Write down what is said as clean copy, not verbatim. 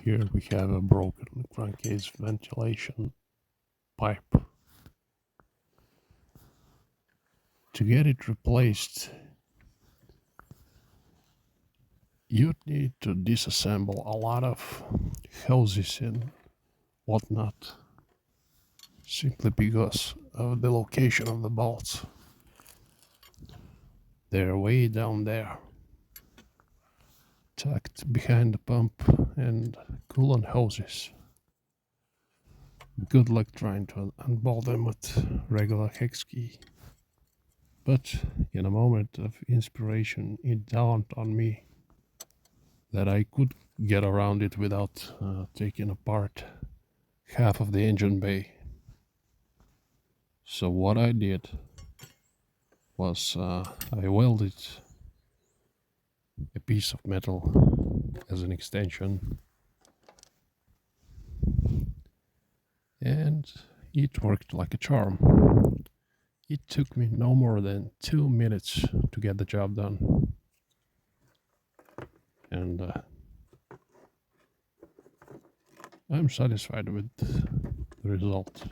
Here we have a broken crankcase ventilation pipe. To get it replaced, you'd need to disassemble a lot of hoses and whatnot, simply because of the location of the bolts. They're way down there, tucked behind the pump and coolant hoses. Good luck trying to unbolt them with regular hex key. But in a moment of inspiration, it dawned on me that I could get around it without taking apart half of the engine bay. So what I did was I welded a piece of metal as an extension, and it worked like a charm. It took me no more than 2 minutes to get the job done. And I'm satisfied with the result.